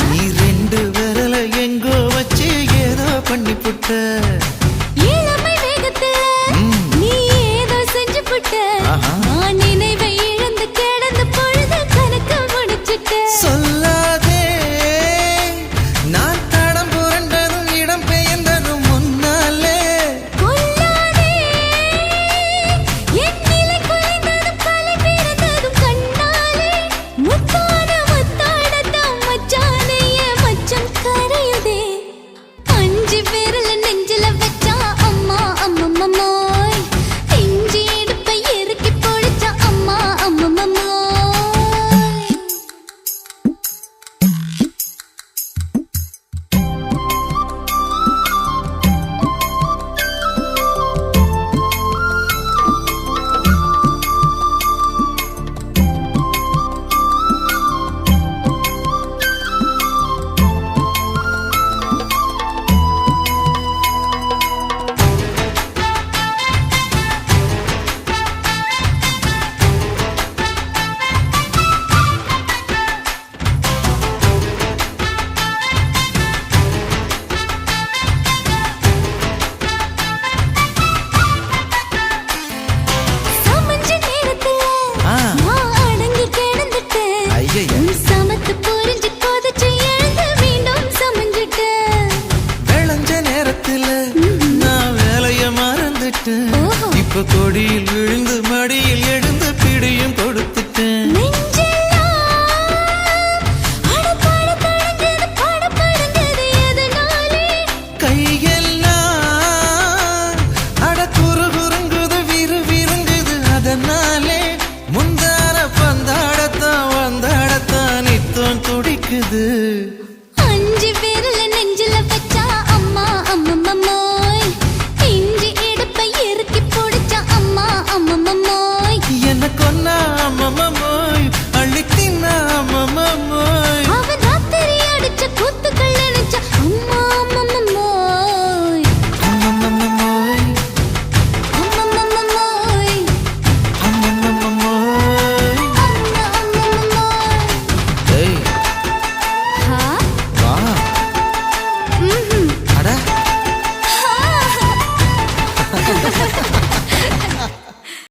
நீ ரெண்டு விரல எங்கோ வச்சு ஏதோ பண்ணி புட்ட இளமை வேகத்துல நீ ஏதோ செஞ்சு புட்ட நான் நினைவை இழந்து கிடந்த பொழுது கணக்கு முடிச்சிட்ட சொல்லாதே நான் தடம் புரண்டதும் இடம் பெயர்ந்ததும் முன்னாலே கொல்லாதே என் நிலை குலைந்ததும் கலை பிறந்ததும் கண்ணாலே முத்தான முத்தாடத்தான் மச்சானைய மச்சம் கரையுதே அஞ்சு விரல நெஞ்சில வச்சா அம்மா அம்மம்மாய் இஞ்சி இடுப்பை இறுக்கி பொடிச்சா அம்மா அம்மம்மாய் இப்ப கொடியில் விழுந்து மடி